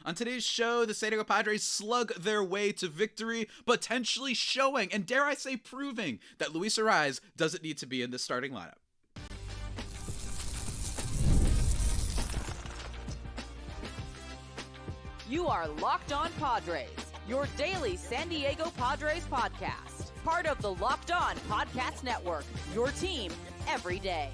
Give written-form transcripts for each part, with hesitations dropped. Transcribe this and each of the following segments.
On today's show, the San Diego Padres slug their way to victory, potentially showing, and dare I say proving, that Luis Arráez doesn't need to be in the starting lineup. You are Locked On Padres, your daily San Diego Padres podcast. Part of the Locked On Podcast Network, your team every day.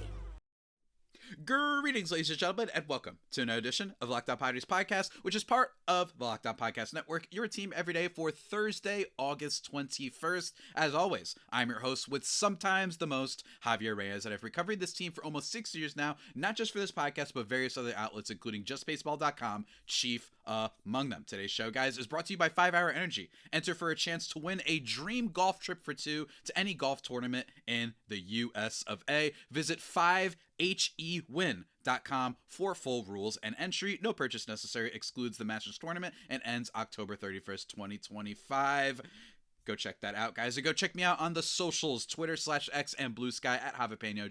Greetings, ladies and gentlemen, and welcome to another edition of Locked On Padres podcast, which is part of the Locked On Podcast Network, your team every day for Thursday, August 21st. As always, I'm your host with sometimes the most, Javier Reyes, and I've been covering this team for almost 6 years now, not just for this podcast, but various other outlets, including JustBaseball.com, chief among them. Today's show, guys, is brought to you by 5 Hour Energy. Enter for a chance to win a dream golf trip for 2 to any golf tournament in the US of A. Visit 5hewin.com for full rules and entry. No purchase necessary. Excludes the Masters tournament and ends October 31st, 2025. Go check that out, guys. And go check me out on the socials, Twitter/X and Blue Sky at Javipeno,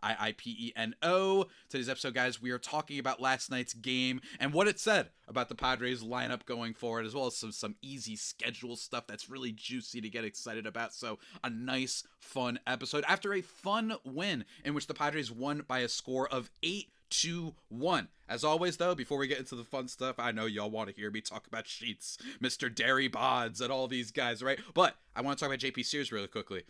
JAVIIPENO. Today's episode, guys, we are talking about last night's game and what it said about the Padres lineup going forward, as well as some easy schedule stuff that's really juicy to get excited about. So a nice, fun episode after a fun win in which the Padres won by a score of 8-1. As always, though, before we get into the fun stuff, I know y'all want to hear me talk about Shildt, Mr. Derry Bonds, and all these guys, right? But I want to talk about JP Sears really quickly.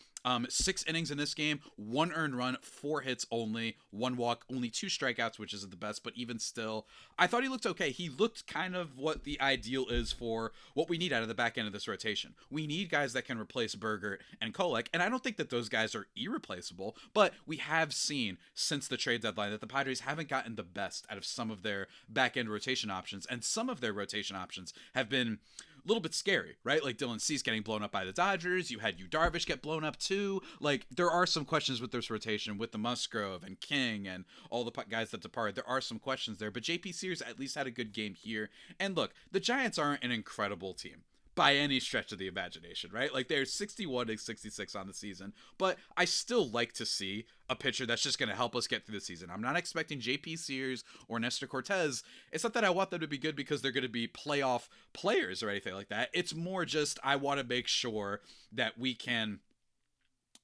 6 innings in this game, 1 earned run, 4 hits only, 1 walk, only 2 strikeouts, which isn't the best, but even still, I thought he looked okay. He looked kind of what the ideal is for what we need out of the back end of this rotation. We need guys that can replace Bergert and Kolek, and I don't think that those guys are irreplaceable, but we have seen since the trade deadline that the Padres haven't gotten the best out of some of their back end rotation options, and some of their rotation options have been a little bit scary, right? Like Dylan Cease getting blown up by the Dodgers. You had Yu Darvish get blown up too. Like, there are some questions with this rotation with the Musgrove and King and all the guys that departed. There are some questions there, but JP Sears at least had a good game here. And look, the Giants aren't an incredible team by any stretch of the imagination, right? Like, they're 61-66 on the season, but I still like to see a pitcher that's just going to help us get through the season. I'm not expecting JP Sears or Nestor Cortez. It's not that I want them to be good because they're going to be playoff players or anything like that. It's more just I want to make sure that we can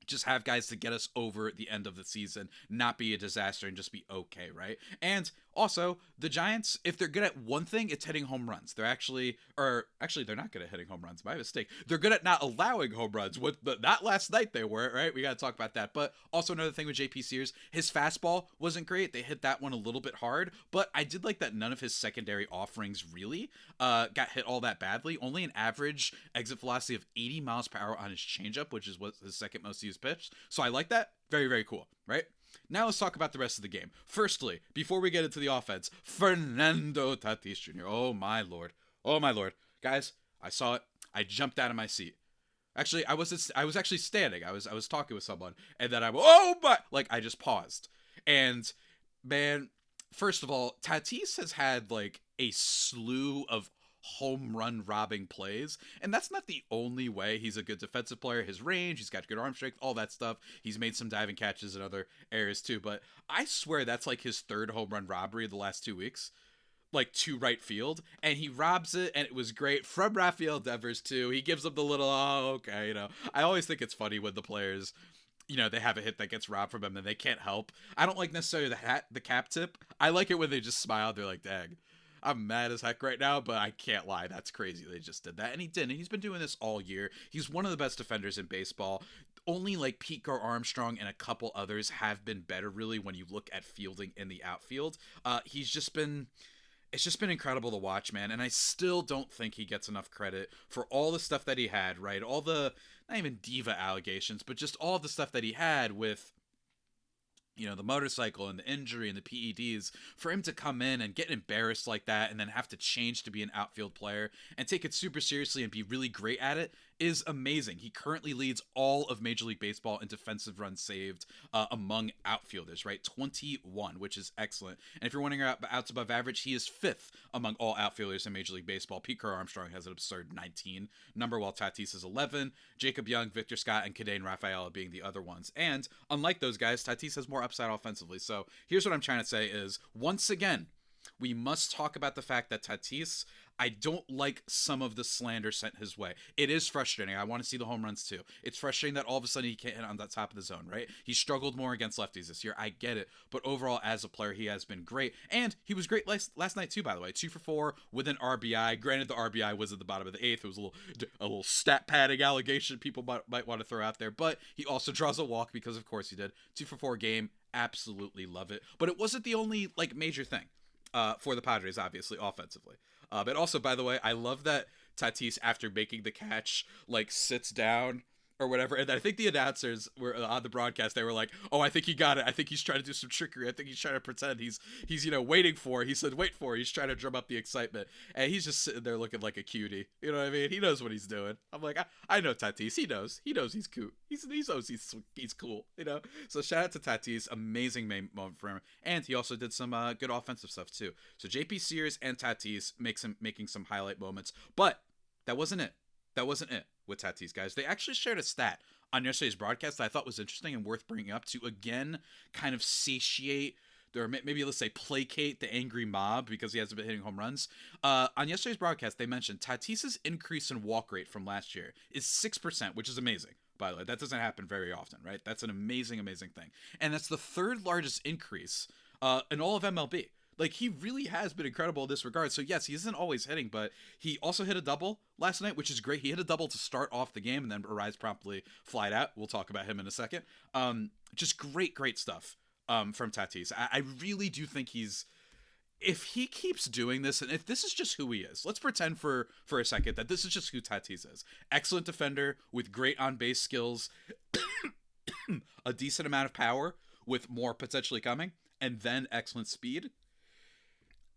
just have guys to get us over the end of the season, not be a disaster and just be okay, right? And also, the Giants, if they're good at one thing, it's hitting home runs. They're they're not good at hitting home runs. My mistake. They're good at not allowing home runs. Not last night they were, right? We got to talk about that. But also another thing with JP Sears, his fastball wasn't great. They hit that one a little bit hard, but I did like that none of his secondary offerings really got hit all that badly. Only an average exit velocity of 80 miles per hour on his changeup, which is what his second most used pitch. So I like that. Very, very cool, right? Now let's talk about the rest of the game. Firstly, before we get into the offense, Fernando Tatis Jr. Oh my lord. Oh my lord. Guys, I saw it. I jumped out of my seat. Actually, I was actually standing. I was talking with someone, and then I just paused. And man, first of all, Tatis has had like a slew of home run robbing plays, and that's not the only way he's a good defensive player. His range, he's got good arm strength, all that stuff. He's made some diving catches in other areas too, but I swear that's like his 3rd home run robbery of the last 2 weeks, like to right field, and he robs it, and it was great from Rafael Devers too. He gives him the little okay, I always think it's funny when the players, they have a hit that gets robbed from them and they can't help. I don't like necessarily the cap tip. I like it when they just smile. They're like, dang, I'm mad as heck right now, but I can't lie. That's crazy. They just did that. And he did. And he's been doing this all year. He's one of the best defenders in baseball. Only like Pete Gar Armstrong and a couple others have been better, really, when you look at fielding in the outfield. It's just been incredible to watch, man. And I still don't think he gets enough credit for all the stuff that he had, right? All the, not even diva allegations, but just all the stuff that he had with, the motorcycle and the injury and the PEDs, for him to come in and get embarrassed like that and then have to change to be an outfield player and take it super seriously and be really great at it is amazing. He currently leads all of Major League Baseball in defensive runs saved among outfielders, right? 21, which is excellent. And if you're wondering about outs above average, he is 5th among all outfielders in Major League Baseball. Pete Crow Armstrong has an absurd 19 number, while Tatis is 11. Jacob Young, Victor Scott, and Kadane Rafaela being the other ones. And unlike those guys, Tatis has more upside offensively. So here's what I'm trying to say is, once again, we must talk about the fact that Tatis, I don't like some of the slander sent his way. It is frustrating. I want to see the home runs too. It's frustrating that all of a sudden he can't hit on the top of the zone, right? He struggled more against lefties this year. I get it. But overall, as a player, he has been great. And he was great last night too, by the way. 2 for 4 with an RBI. Granted, the RBI was at the bottom of the 8th. It was a little stat padding allegation people might want to throw out there. But he also draws a walk because, of course, he did. 2 for 4 game. Absolutely love it. But it wasn't the only major thing for the Padres, obviously, offensively. But also, by the way, I love that Tatis, after making the catch, sits down or whatever. And I think the announcers were on the broadcast. They were like, "Oh, I think he got it. I think he's trying to do some trickery. I think he's trying to pretend he's waiting for it." He said, "Wait for it." He's trying to drum up the excitement. And he's just sitting there looking like a cutie. You know what I mean? He knows what he's doing. I'm like, I know Tatis. He knows. He knows he's cool. He knows he's cool. You know? So shout out to Tatis. Amazing moment for him. And he also did some good offensive stuff too. So JP Sears and Tatis making some highlight moments. But that wasn't it. That wasn't it with Tatis, guys. They actually shared a stat on yesterday's broadcast that I thought was interesting and worth bringing up to, again, kind of satiate, or maybe let's say placate the angry mob because he hasn't been hitting home runs. On yesterday's broadcast, they mentioned Tatis's increase in walk rate from last year is 6%, which is amazing. By the way, that doesn't happen very often, right? That's an amazing, amazing thing. And that's the third largest increase in all of MLB. He really has been incredible in this regard. So, yes, he isn't always hitting, but he also hit a double last night, which is great. He hit a double to start off the game, and then Arráez promptly flied out. We'll talk about him in a second. Just great stuff from Tatis. I really do think if he keeps doing this, and if this is just who he is, let's pretend for a second that this is just who Tatis is. Excellent defender with great on-base skills, a decent amount of power with more potentially coming, and then excellent speed.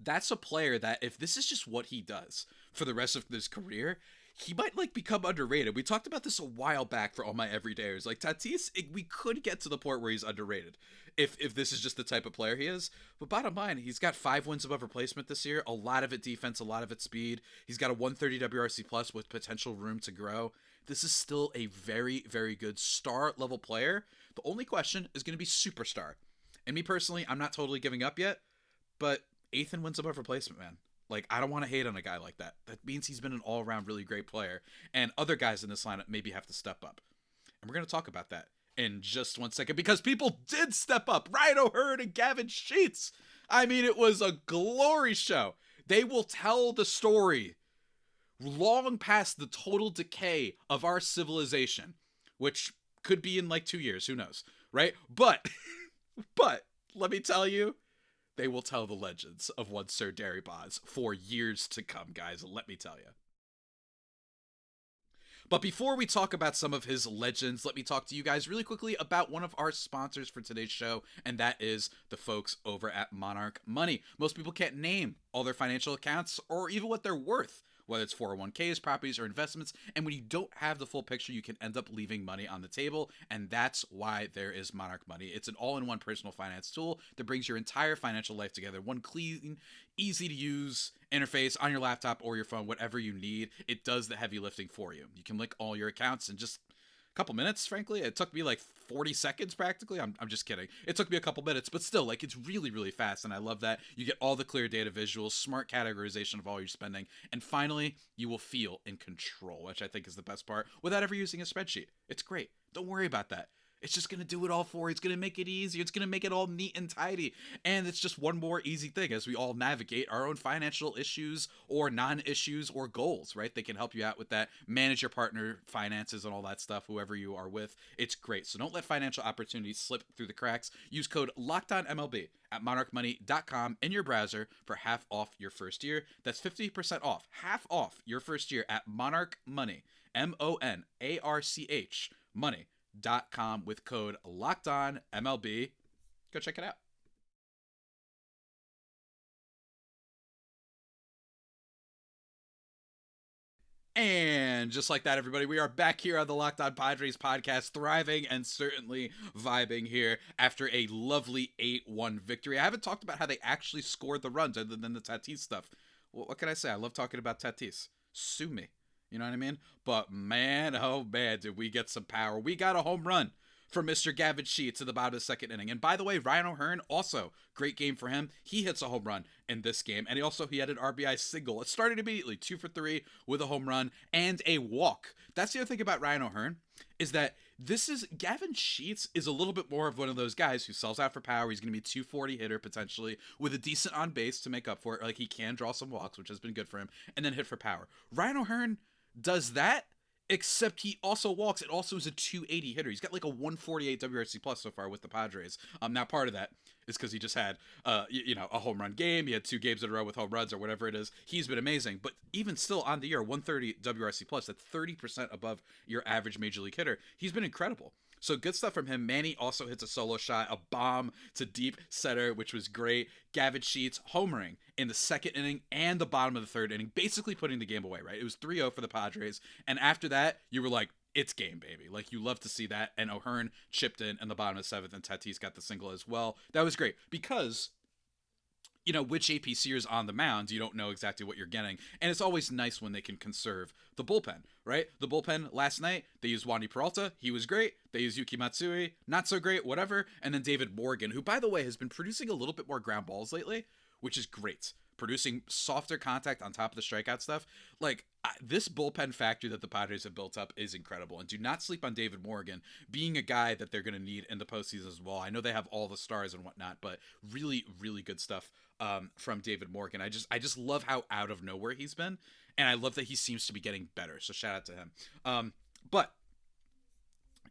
That's a player that, if this is just what he does for the rest of his career, he might become underrated. We talked about this a while back for all my everydayers. Tatis, we could get to the point where he's underrated if this is just the type of player he is. But bottom line, he's got 5 wins above replacement this year. A lot of it defense, a lot of it speed. He's got a 130 WRC plus with potential room to grow. This is still a very, very good star level player. The only question is going to be superstar. And me personally, I'm not totally giving up yet, but 8th in wins above replacement, man. I don't want to hate on a guy like that. That means he's been an all-around really great player. And other guys in this lineup maybe have to step up. And we're going to talk about that in just 1 second because people did step up. Ryan O'Hearn and Gavin Sheets. I mean, it was a glory show. They will tell the story long past the total decay of our civilization, which could be in 2 years. Who knows, right? But let me tell you, they will tell the legends of one Sir Derry Boz for years to come, guys. Let me tell you. But before we talk about some of his legends, let me talk to you guys really quickly about one of our sponsors for today's show, and that is the folks over at Monarch Money. Most people can't name all their financial accounts or even what they're worth, whether it's 401ks, properties, or investments. And when you don't have the full picture, you can end up leaving money on the table. And that's why there is Monarch Money. It's an all-in-one personal finance tool that brings your entire financial life together. One clean, easy-to-use interface on your laptop or your phone, whatever you need. It does the heavy lifting for you. You can link all your accounts in just a couple minutes, frankly. It took me 40 seconds practically. I'm just kidding. It took me a couple minutes, but still, it's really, really fast. And I love that. You get all the clear data visuals, smart categorization of all your spending. And finally, you will feel in control, which I think is the best part, without ever using a spreadsheet. It's great. Don't worry about that. It's just going to do it all for you. It's going to make it easier. It's going to make it all neat and tidy. And it's just one more easy thing as we all navigate our own financial issues or non-issues or goals, right? They can help you out with that. Manage your partner finances and all that stuff, whoever you are with. It's great. So don't let financial opportunities slip through the cracks. Use code LOCKEDONMLB at monarchmoney.com in your browser for half off your first year. That's 50% off, half off your first year at Monarch Money, MONARCH, money.com with code LOCKEDONMLB. Go check it out. And just like that, everybody, we are back here on the Locked On Padres podcast, thriving and certainly vibing here after a lovely 8-1 victory. I haven't talked about how they actually scored the runs other than the Tatis stuff. Well, what can I say? I love talking about Tatis. Sue me. You know what I mean? But man, oh man, did we get some power. We got a home run from Mr. Gavin Sheets in the bottom of the second inning. And by the way, Ryan O'Hearn, also great game for him. He hits a home run in this game, and he had an RBI single. It started immediately, 2 for 3 with a home run and a walk. That's the other thing about Ryan O'Hearn, is that Gavin Sheets is a little bit more of one of those guys who sells out for power. He's going to be a 240 hitter potentially with a decent on base to make up for it. Like, he can draw some walks, which has been good for him, and then hit for power. Ryan O'Hearn does that, except he also walks. It also is a 280 hitter. He's got like a 148 WRC plus so far with the Padres. Now part of that is because he just had, a home run game. He had 2 games in a row with home runs or whatever it is. He's been amazing. But even still on the year, 130 WRC plus, that's 30% above your average major league hitter. He's been incredible. So good stuff from him. Manny also hits a solo shot, a bomb to deep center, which was great. Gavin Sheets homering in the second inning and the bottom of the third inning, basically putting the game away, right? It was 3-0 for the Padres. And after that, you were like, it's game, baby. Like, you love to see that. And O'Hearn chipped in the bottom of the seventh, and Tatis got the single as well. That was great because, which APC is on the mound, you don't know exactly what you're getting. And it's always nice when they can conserve the bullpen, right? The bullpen last night, they used Wandy Peralta. He was great. They used Yuki Matsui. Not so great, whatever. And then David Morgan, who, by the way, has been producing a little bit more ground balls lately, which is great. Producing softer contact on top of the strikeout stuff. Like, this bullpen factory that the Padres have built up is incredible. And do not sleep on David Morgan being a guy that they're going to need in the postseason as well. I know they have all the stars and whatnot, but really, really good stuff from David Morgan. I just love how out of nowhere he's been. And I love that he seems to be getting better. So shout out to him. But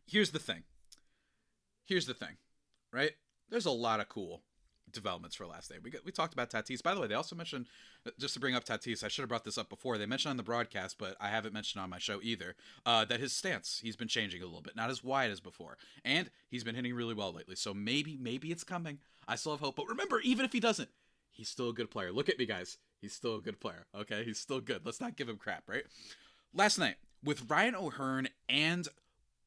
here's the thing, right? There's a lot of cool developments for last day. We talked about Tatis. By the way, they also mentioned, just to bring up Tatis, I should have brought this up before. They mentioned on the broadcast, but I haven't mentioned on my show either, that his stance, he's been changing a little bit, not as wide as before. And he's been hitting really well lately. So maybe it's coming. I still have hope. But remember, even if he doesn't, he's still a good player. Look at me, guys. He's still a good player. Okay? He's still good. Let's not give him crap, right? Last night, with Ryan O'Hearn and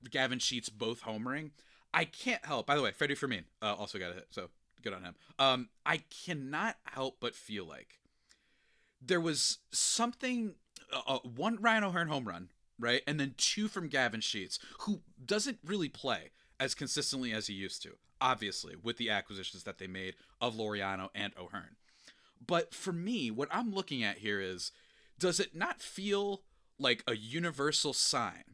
Gavin Sheets both homering, I can't help. By the way, Freddie Fermin also got a hit, so good on him. I cannot help but feel like there was something, one Ryan O'Hearn home run, right? And then 2 from Gavin Sheets, who doesn't really play as consistently as he used to, obviously, with the acquisitions that they made of Laureano and O'Hearn. But for me, what I'm looking at here is, does it not feel like a universal sign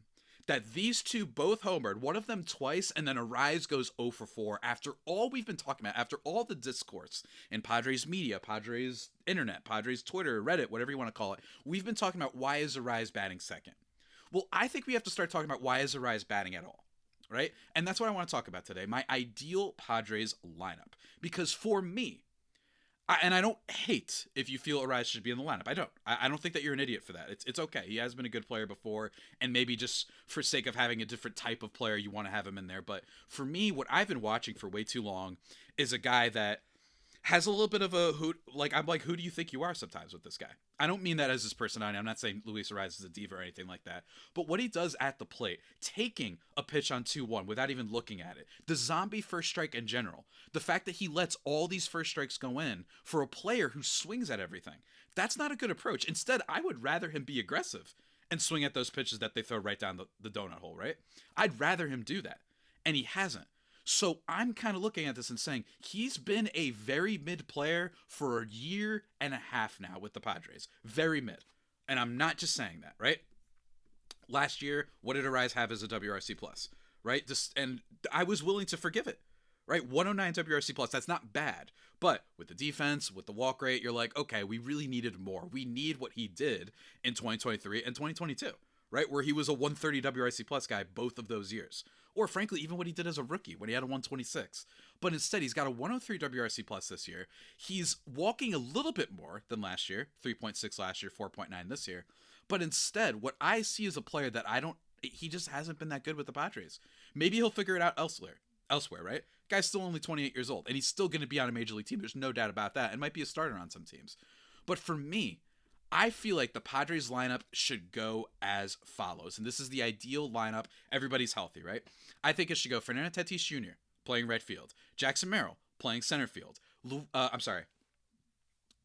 that these two both homered, one of them twice, and then Arráez goes 0 for 4 after all we've been talking about, after all the discourse in Padres media, Padres internet, Padres Twitter, Reddit, whatever you want to call it. We've been talking about, why is Arráez batting second? Well, I think we have to start talking about, why is Arráez batting at all, right? And that's what I want to talk about today, my ideal Padres lineup. Because for me, I don't hate if you feel Arráez should be in the lineup. I don't think that you're an idiot for that. It's okay. He has been a good player before, and maybe just for sake of having a different type of player, you want to have him in there. But for me, what I've been watching for way too long is a guy that has a little bit of a who do you think you are sometimes with this guy? I don't mean that as his personality. I'm not saying Luis Arráez is a diva or anything like that. But what he does at the plate, taking a pitch on 2-1 without even looking at it, the zombie first strike in general, the fact that he lets all these first strikes go in for a player who swings at everything, that's not a good approach. Instead, I would rather him be aggressive and swing at those pitches that they throw right down the donut hole, right? I'd rather him do that. And he hasn't. So I'm kind of looking at this and saying, he's been a very mid player for a year and a half now with the Padres. Very mid. And I'm not just saying that, right? Last year, what did Arráez have as a WRC plus, right? And I was willing to forgive it, right? 109 WRC plus, that's not bad. But with the defense, with the walk rate, you're like, okay, we really needed more. We need what he did in 2023 and 2022, right? Where he was a 130 WRC plus guy both of those years. Or frankly, even what he did as a rookie when he had a 126. But instead, he's got a 103 WRC plus this year. He's walking a little bit more than last year, 3.6 last year, 4.9 this year. But instead, what I see is a player that he just hasn't been that good with the Padres. Maybe he'll figure it out elsewhere, right? Guy's still only 28 years old, and he's still going to be on a major league team. There's no doubt about that, and might be a starter on some teams. But for me, I feel like the Padres lineup should go as follows. And this is the ideal lineup. Everybody's healthy, right? I think it should go Fernando Tatis Jr. playing right field. Jackson Merrill playing center field.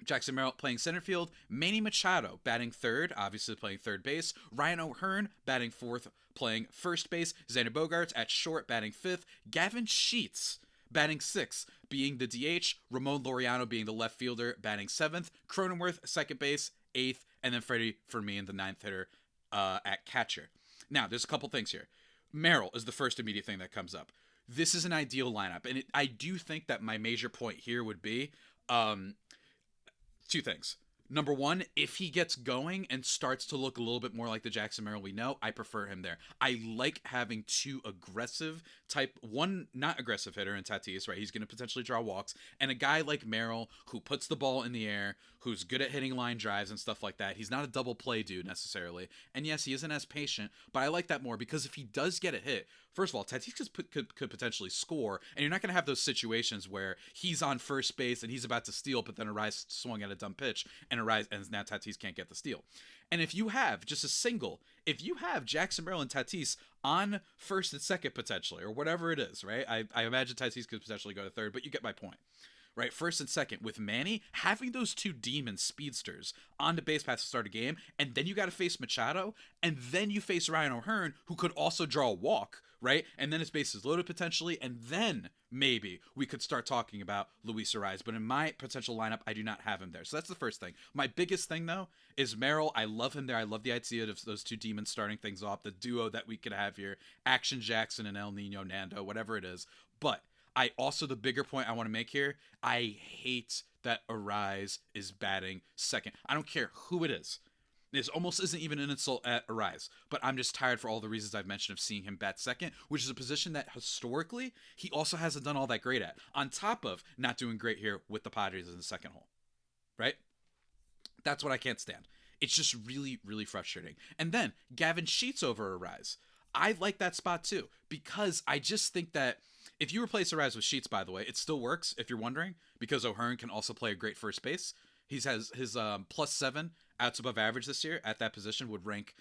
Jackson Merrill playing center field, Manny Machado batting third, obviously playing third base, Ryan O'Hearn batting fourth, playing first base, Xander Bogaerts at short batting fifth, Gavin Sheets batting sixth, being the DH, Ramon Laureano being the left fielder, batting seventh, Cronenworth second base, eighth, and then Freddie Fermin, the ninth hitter, at catcher. Now, there's a couple things here. Merrill is the first immediate thing that comes up. This is an ideal lineup, and I do think that my major point here would be two things. Number one, if he gets going and starts to look a little bit more like the Jackson Merrill we know, I prefer him there. I like having two aggressive type, one not aggressive hitter in Tatis, right? He's going to potentially draw walks, and a guy like Merrill who puts the ball in the air, who's good at hitting line drives and stuff like that. He's not a double play dude necessarily. And yes, he isn't as patient, but I like that more because if he does get a hit, first of all, Tatis could potentially score, and you're not going to have those situations where he's on first base and he's about to steal, but then Arraez swung at a dumb pitch, and now Tatis can't get the steal. And if you have just a single, if you have Jackson Merrill and Tatis on first and second potentially, or whatever it is, right? I imagine Tatis could potentially go to third, but you get my point. Right, first and second with Manny, having those two demon speedsters on the base paths to start a game, and then you got to face Machado, and then you face Ryan O'Hearn, who could also draw a walk, right? And then his base is loaded potentially, and then maybe we could start talking about Luis Arráez. But in my potential lineup, I do not have him there. So that's the first thing. My biggest thing, though, is Merrill. I love him there. I love the idea of those two demons starting things off, the duo that we could have here, Action Jackson and El Nino Nando, whatever it is. But I also, the bigger point I want to make here, I hate that Arráez is batting second. I don't care who it is. This almost isn't even an insult at Arráez, but I'm just tired for all the reasons I've mentioned of seeing him bat second, which is a position that historically he also hasn't done all that great at, on top of not doing great here with the Padres in the second hole, right? That's what I can't stand. It's just really, really frustrating. And then Gavin Sheets over Arráez. I like that spot too, because I just think that if you replace Arráez with Sheets, by the way, it still works, if you're wondering, because O'Hearn can also play a great first base. He has his +7 outs above average this year at that position would rank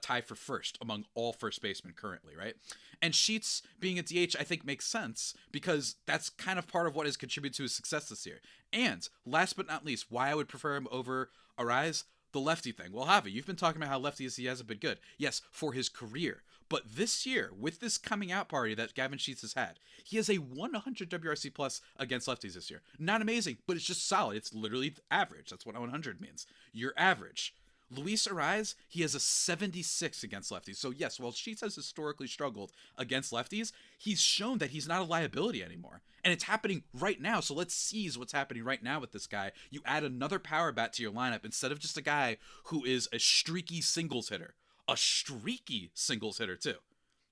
tie for first among all first basemen currently, right? And Sheets being a DH, I think makes sense because that's kind of part of what has contributed to his success this year. And last but not least, why I would prefer him over Arráez, the lefty thing. Well, Javi, you've been talking about how lefties he hasn't been good. Yes, for his career. But this year, with this coming out party that Gavin Sheets has had, he has a 100 WRC plus against lefties this year. Not amazing, but it's just solid. It's literally average. That's what 100 means. You're average. Luis Arráez, he has a 76 against lefties. So yes, while Sheets has historically struggled against lefties, he's shown that he's not a liability anymore. And it's happening right now. So let's seize what's happening right now with this guy. You add another power bat to your lineup instead of just a guy who is a streaky singles hitter. A streaky singles hitter too,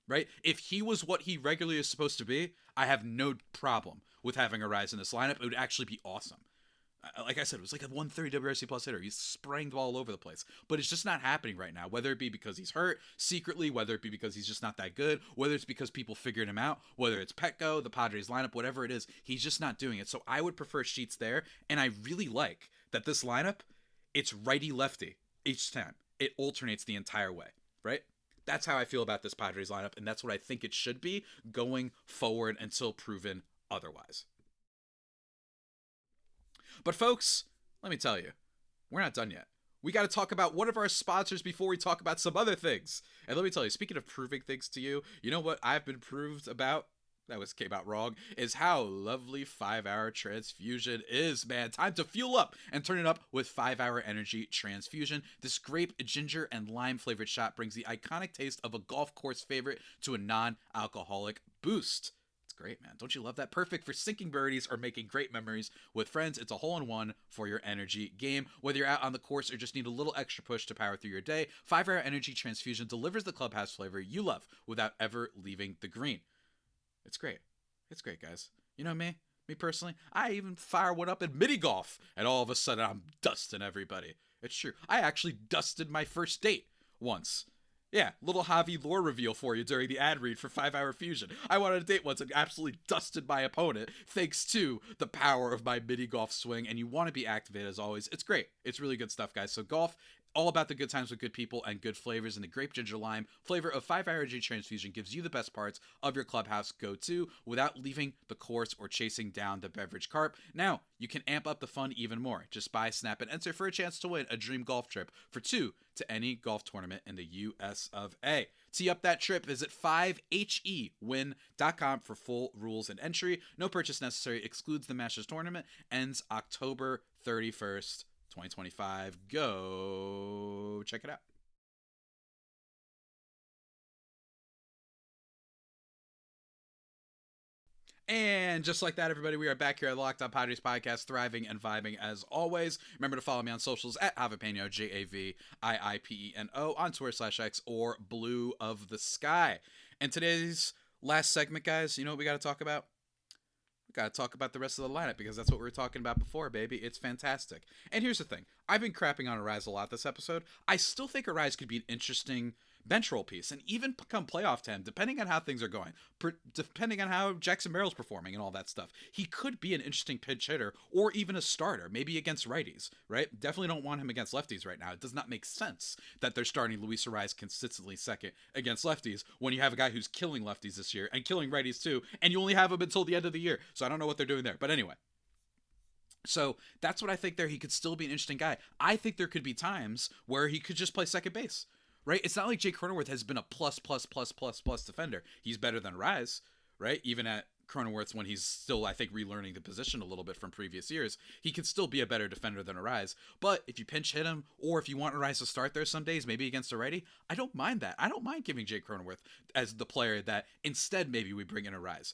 right? If he was what he regularly is supposed to be, I have no problem with having Arráez in this lineup. It would actually be awesome. Like I said, it was like a 130 WRC plus hitter. He's spraying the ball all over the place, but it's just not happening right now. Whether it be because he's hurt secretly, whether it be because he's just not that good, whether it's because people figured him out, whether it's Petco, the Padres lineup, whatever it is, he's just not doing it. So I would prefer Sheets there, and I really like that this lineup, it's righty-lefty each time. It alternates the entire way, right? That's how I feel about this Padres lineup, and that's what I think it should be going forward until proven otherwise. But folks, let me tell you, we're not done yet. We got to talk about one of our sponsors before we talk about some other things. And let me tell you, speaking of proving things to you, you know what I've been proved about? Came out wrong, is how lovely 5-Hour Transfusion is, man. Time to fuel up and turn it up with 5-Hour Energy Transfusion. This grape, ginger, and lime flavored shot brings the iconic taste of a golf course favorite to a non-alcoholic boost. It's great, man. Don't you love that? Perfect for sinking birdies or making great memories with friends. It's a hole-in-one for your energy game. Whether you're out on the course or just need a little extra push to power through your day, 5-Hour Energy Transfusion delivers the clubhouse flavor you love without ever leaving the green. It's great. It's great, guys. You know me personally, I even fire one up in mini golf, and all of a sudden I'm dusting everybody. It's true. I actually dusted my first date once. Yeah, little Javi lore reveal for you during the ad read for 5-Hour Fusion. I went on a date once and absolutely dusted my opponent thanks to the power of my mini golf swing, and you want to be activated as always. It's great. It's really good stuff, guys. So golf, all about the good times with good people and good flavors, and the grape ginger lime flavor of 5-hour energy transfusion gives you the best parts of your clubhouse go-to without leaving the course or chasing down the beverage cart. Now, you can amp up the fun even more. Just buy, snap, and enter for a chance to win a dream golf trip for 2 to any golf tournament in the US of A. Tee up that trip. Visit 5hewin.com for full rules and entry. No purchase necessary. Excludes the Masters tournament. Ends October 31st, 2025. Go check it out. And just like that, everybody, we are back here at the Locked On Padres podcast, thriving and vibing as always. Remember to follow me on socials at Javipeno, JAVIIPENO, on Twitter/X or Blue of the Sky. And today's last segment, guys, you know what we got to talk about? We got to talk about the rest of the lineup, because that's what we were talking about before, baby. It's fantastic. And here's the thing. I've been crapping on Arráez a lot this episode. I still think Arráez could be an interesting bench roll piece, and even come playoff time, depending on how things are going, depending on how Jackson Merrill's performing and all that stuff. He could be an interesting pinch hitter, or even a starter, maybe against righties, right? Definitely don't want him against lefties right now. It does not make sense that they're starting Luis Arráez consistently second against lefties when you have a guy who's killing lefties this year and killing righties too, and you only have him until the end of the year. So I don't know what they're doing there. But anyway. So that's what I think there. He could still be an interesting guy. I think there could be times where he could just play second base. Right? It's not like Jake Cronenworth has been a plus defender. He's better than Arráez, right? Even at Cronenworth's, when he's still, I think, relearning the position a little bit from previous years, he could still be a better defender than Arráez. But if you pinch hit him, or if you want Arráez to start there some days, maybe against a righty, I don't mind that. I don't mind giving Jake Cronenworth as the player that instead maybe we bring in Arráez.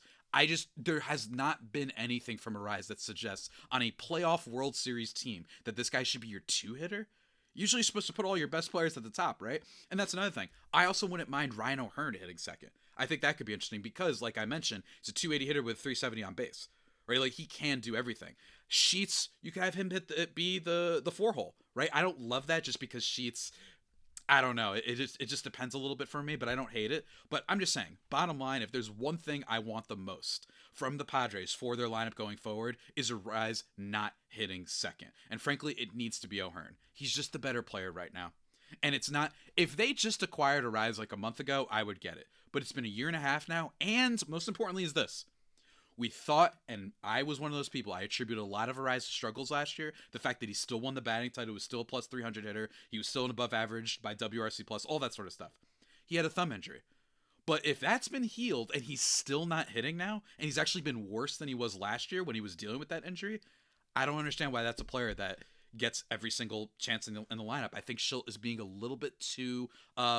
There has not been anything from Arráez that suggests on a playoff World Series team that this guy should be your 2-hitter. Usually you're supposed to put all your best players at the top, right? And that's another thing. I also wouldn't mind Ryan O'Hearn hitting second. I think that could be interesting because, like I mentioned, it's a 280 hitter with 370 on base, right? Like, he can do everything. Sheets, you could have him be the 4-hole, right? I don't love that just because Sheets, I don't know. It just depends a little bit for me, but I don't hate it. But I'm just saying, bottom line, if there's one thing I want the most from the Padres for their lineup going forward, is Arráez not hitting second. And frankly, it needs to be O'Hearn. He's just the better player right now. And it's not, if they just acquired Arráez like a month ago, I would get it. But it's been a year and a half now. And most importantly is this. We thought, and I was one of those people, I attributed a lot of Arráez's struggles last year. The fact that he still won the batting title, was still a plus 300 hitter. He was still an above average by WRC plus, all that sort of stuff. He had a thumb injury. But if that's been healed and he's still not hitting now, and he's actually been worse than he was last year when he was dealing with that injury, I don't understand why that's a player that gets every single chance in the lineup. I think Shildt is being a little bit too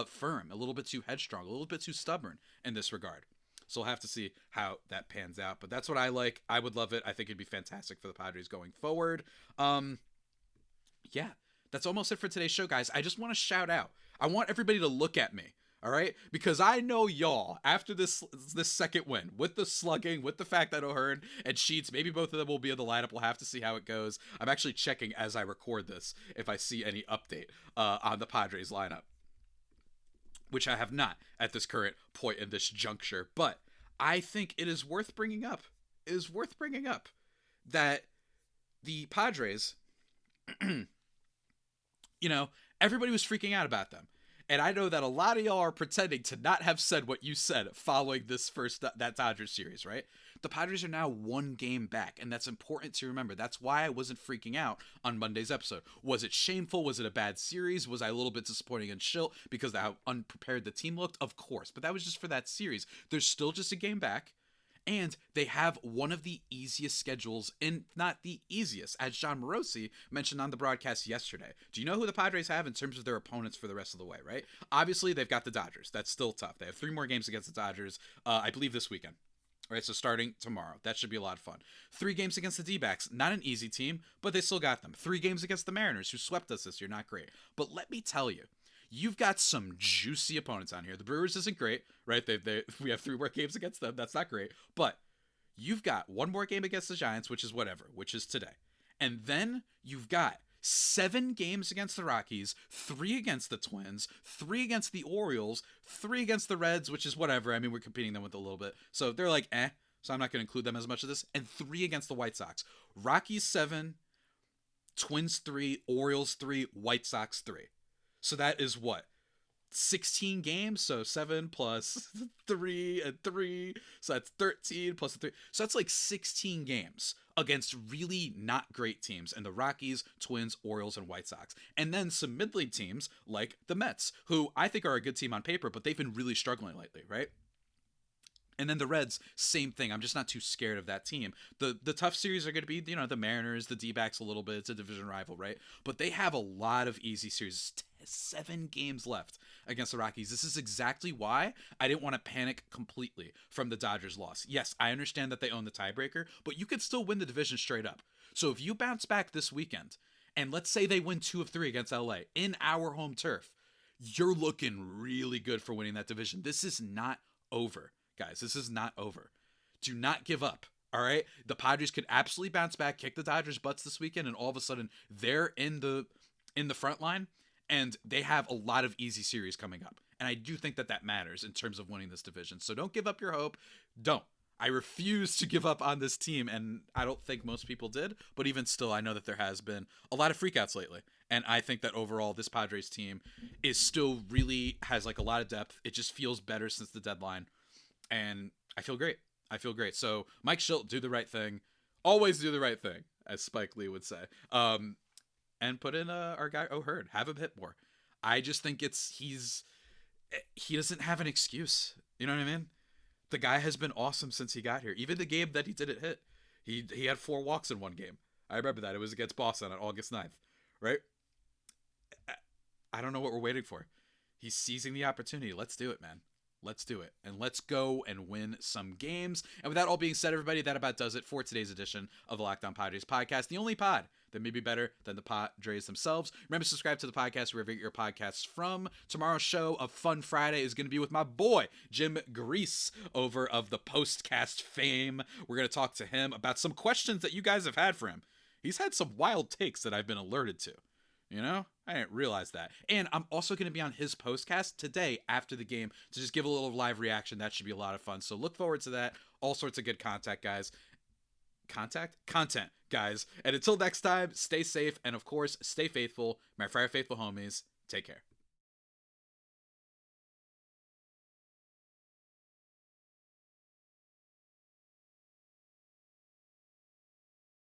firm, a little bit too headstrong, a little bit too stubborn in this regard. So we'll have to see how that pans out. But that's what I like. I would love it. I think it'd be fantastic for the Padres going forward. Yeah, that's almost it for today's show, guys. I just want to shout out. I want everybody to look at me. All right, because I know y'all, after this second win, with the slugging, with the fact that O'Hearn and Sheets, maybe both of them will be in the lineup. We'll have to see how it goes. I'm actually checking as I record this if I see any update on the Padres lineup, which I have not at this current point in this juncture. But I think it is worth bringing up. It is worth bringing up that the Padres, everybody was freaking out about them. And I know that a lot of y'all are pretending to not have said what you said following this that Dodgers series, right? The Padres are now 1 game back, and that's important to remember. That's why I wasn't freaking out on Monday's episode. Was it shameful? Was it a bad series? Was I a little bit disappointing in Shildt because of how unprepared the team looked? Of course, but that was just for that series. There's still just a game back. And they have one of the easiest schedules, and not the easiest, as John Morosi mentioned on the broadcast yesterday. Do you know who the Padres have in terms of their opponents for the rest of the way, right? Obviously, they've got the Dodgers. That's still tough. They have 3 more games against the Dodgers, I believe this weekend. All right, so starting tomorrow. That should be a lot of fun. 3 games against the D-backs. Not an easy team, but they still got them. 3 games against the Mariners, who swept us this year. Not great. But let me tell you, you've got some juicy opponents on here. The Brewers isn't great, right? We have 3 more games against them. That's not great. But you've got 1 more game against the Giants, which is today. And then you've got 7 games against the Rockies, 3 against the Twins, 3 against the Orioles, 3 against the Reds, which is whatever. I mean, we're competing them with a little bit. So they're like, so I'm not going to include them as much of this. And 3 against the White Sox. Rockies 7, Twins 3, Orioles 3, White Sox 3. So that is what? 16 games, so 7 plus 3 and 3, so that's 13 plus 3, so that's like 16 games against really not great teams, and the Rockies, Twins, Orioles, and White Sox, and then some mid-league teams like the Mets, who I think are a good team on paper, but they've been really struggling lately, right? And then the Reds, same thing. I'm just not too scared of that team. The tough series are going to be, the Mariners, the D-backs a little bit. It's a division rival, right? But they have a lot of easy series. 7 games left against the Rockies. This is exactly why I didn't want to panic completely from the Dodgers loss. Yes, I understand that they own the tiebreaker, but you could still win the division straight up. So if you bounce back this weekend, and let's say they win 2 of 3 against LA in our home turf, you're looking really good for winning that division. This is not over. Guys, this is not over. Do not give up. All right. The Padres could absolutely bounce back, kick the Dodgers' butts this weekend, and all of a sudden they're in the front line, and they have a lot of easy series coming up. And I do think that matters in terms of winning this division. So don't give up your hope. Don't. I refuse to give up on this team, and I don't think most people did. But even still, I know that there has been a lot of freakouts lately. And I think that overall, this Padres team is still really has like a lot of depth. It just feels better since the deadline. And I feel great. So Mike Shildt, do the right thing. Always do the right thing, as Spike Lee would say. And put in our guy O'Hearn. Have him hit more. I just think he doesn't have an excuse. You know what I mean? The guy has been awesome since he got here. Even the game that he didn't hit, he had 4 walks in one game. I remember that. It was against Boston on August 9th, right? I don't know what we're waiting for. He's seizing the opportunity. Let's do it, man. Let's do it. And let's go and win some games. And with that all being said, everybody, that about does it for today's edition of the Locked On Padres podcast, the only pod that may be better than the Padres themselves. Remember to subscribe to the podcast wherever you get your podcasts from. Tomorrow's show of Fun Friday is going to be with my boy, Jim Grease, over of the Postcast fame. We're going to talk to him about some questions that you guys have had for him. He's had some wild takes that I've been alerted to. I didn't realize that. And I'm also going to be on his postcast today after the game to just give a little live reaction. That should be a lot of fun. So look forward to that. All sorts of good content, guys. Content, guys. And until next time, stay safe. And of course, stay faithful. My Friar Faithful homies, take care.